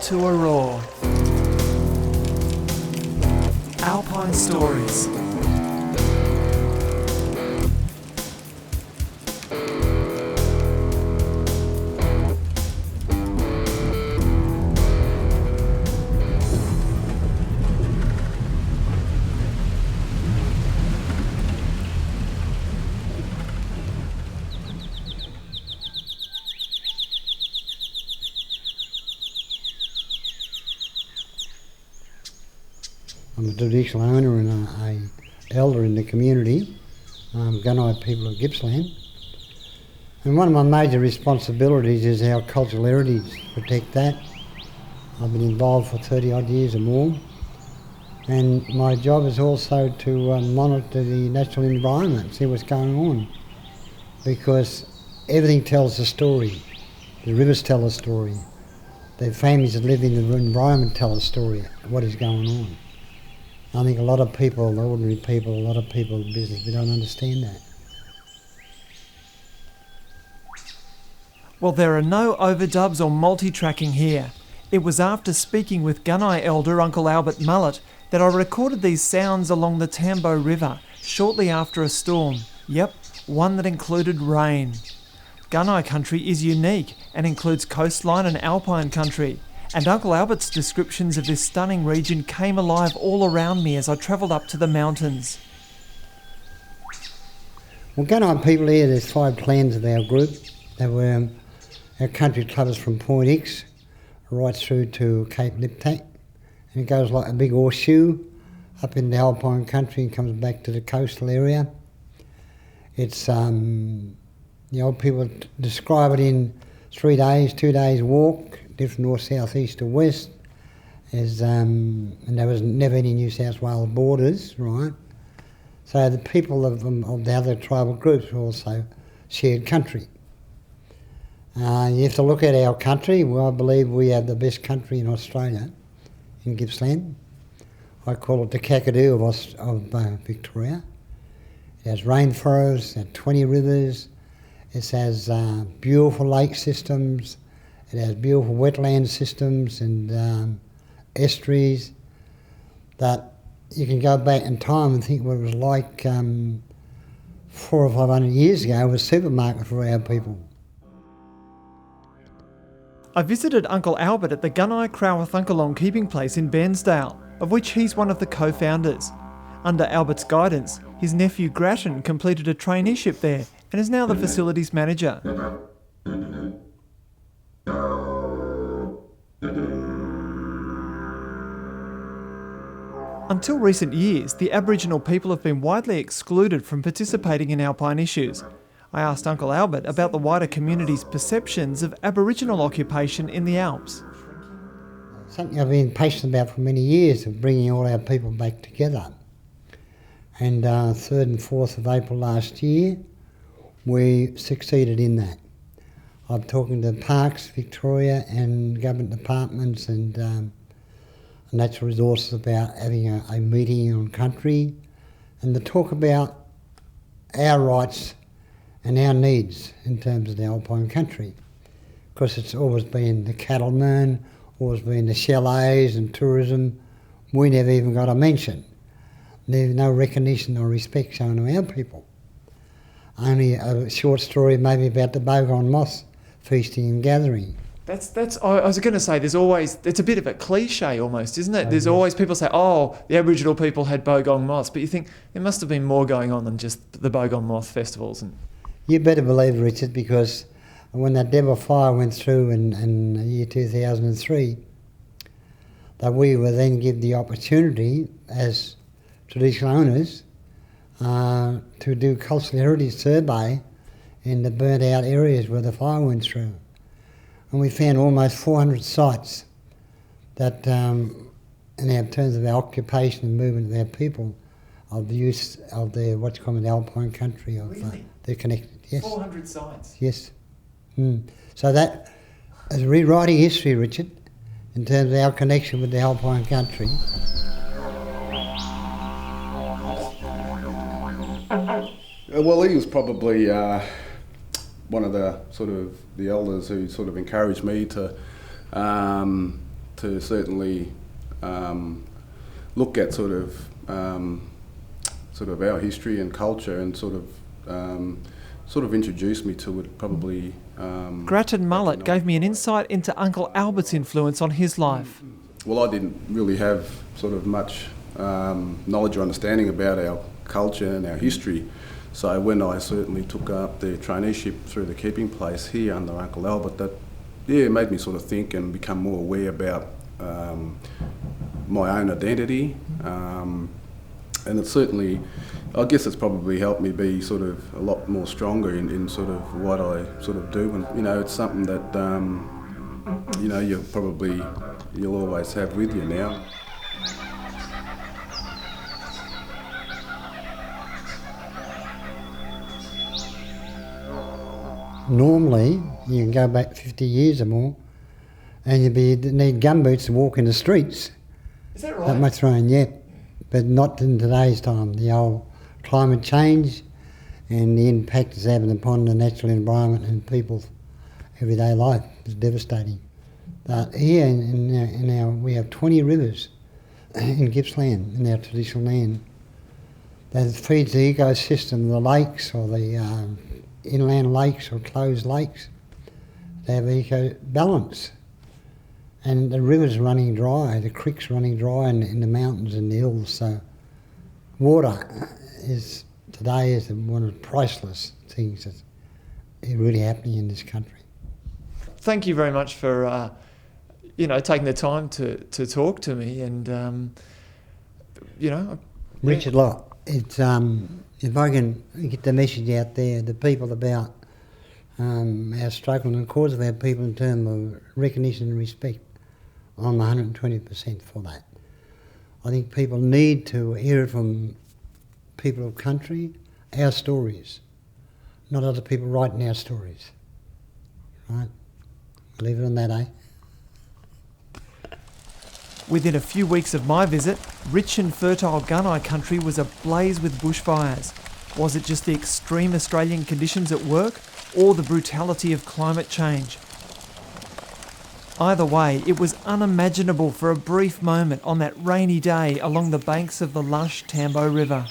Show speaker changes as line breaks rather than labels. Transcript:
to a roar. Alpine Stories.
I'm a traditional owner and a elder in the community, Gunai people of Gippsland. And one of my major responsibilities is our cultural heritage, protect that. I've been involved for 30 odd years or more. And my job is also to monitor the natural environment, see what's going on. Because everything tells a story. The rivers tell a story. The families that live in the environment tell a story of what is going on. I think a lot of people, the ordinary people, a lot of people in business, we don't understand that.
Well, there are no overdubs or multi-tracking here. It was after speaking with Gunai elder Uncle Albert Mullett that I recorded these sounds along the Tambo River shortly after a storm. Yep, one that included rain. Gunai country is unique and includes coastline and alpine country. And Uncle Albert's descriptions of this stunning region came alive all around me as I travelled up to the mountains.
Well, Gunai people here, there's 5 clans of our group. They were, our country covers from Point X right through to Cape Liptak. And it goes like a big horseshoe up in the alpine country and comes back to the coastal area. It's, the old people describe it in 3 days, 2 days walk, different north, south, east or west, and there was never any New South Wales borders, right? So the people of the other tribal groups were also shared country. You have to look at our country. Well, I believe we have the best country in Australia, in Gippsland. I call it the Kakadu of Victoria. It has rainforests, it has 20 rivers, it has beautiful lake systems, it has beautiful wetland systems and estuaries that you can go back in time and think what it was like 400 or 500 years ago. It was a supermarket for our people.
I visited Uncle Albert at the Gunai Crowthunkalong keeping place in Bairnsdale, of which he's one of the co-founders. Under Albert's guidance, his nephew Grattan completed a traineeship there and is now the facilities manager. Until recent years, the Aboriginal people have been widely excluded from participating in alpine issues. I asked Uncle Albert about the wider community's perceptions of Aboriginal occupation in the Alps.
Something I've been passionate about for many years, of bringing all our people back together. And 3rd and 4th of April last year, we succeeded in that. I'm talking to Parks, Victoria and government departments and natural resources about having a meeting on country and to talk about our rights and our needs in terms of the alpine country. Because it's always been the cattlemen, always been the chalets and tourism. We never even got a mention. There's no recognition or respect shown to our people. Only a short story maybe about the bogong moss feasting and gathering.
That's. I was going to say, it's a bit of a cliche almost, isn't it? There's always people say, oh, the Aboriginal people had bogong moths, but you think there must have been more going on than just the bogong moth festivals. And
you better believe it, Richard, because when that Devil Fire went through in the year 2003, that we were then given the opportunity as traditional owners to do cultural heritage survey in the burnt out areas where the fire went through. And we found almost 400 sites that, in our terms of our occupation and movement of our people, of the use of the what's called the alpine country, of they're connected. Yes.
400 sites.
Yes. So that is rewriting history, Richard, in terms of our connection with the alpine country.
Well, he was probably one of the sort of the elders who sort of encouraged me to to certainly look at sort of our history and culture and sort of introduce me to it probably.
Grattan Mullett gave me an insight into Uncle Albert's influence on his life.
Well, I didn't really have sort of much knowledge or understanding about our culture and our history. So when I certainly took up the traineeship through the keeping place here under Uncle Albert, that made me sort of think and become more aware about my own identity. And it's certainly, I guess it's probably helped me be sort of a lot more stronger in sort of what I sort of do. And, it's something that, you'll always have with you now.
Normally, you can go back 50 years or more, and you'd need gumboots to walk in the streets.
Is that right?
That much rain, yeah. But not in today's time. The old climate change and the impact it's having upon the natural environment and people's everyday life is devastating. But here we have 20 rivers in Gippsland, in our traditional land, that feeds the ecosystem, the lakes or the inland lakes or closed lakes. They have eco balance. And the river's running dry, the creek's running dry in the mountains and the hills. So water is one of the priceless things that's really happening in this country.
Thank you very much for taking the time to talk to me and
Richard Locke, it's if I can get the message out there to people about our struggle and the cause of our people in terms of recognition and respect, I'm 120% for that. I think people need to hear it from people of country, our stories, not other people writing our stories. Right? Leave it on that, eh?
Within a few weeks of my visit, rich and fertile Gunai country was ablaze with bushfires. Was it just the extreme Australian conditions at work, or the brutality of climate change? Either way, it was unimaginable for a brief moment on that rainy day along the banks of the lush Tambo River.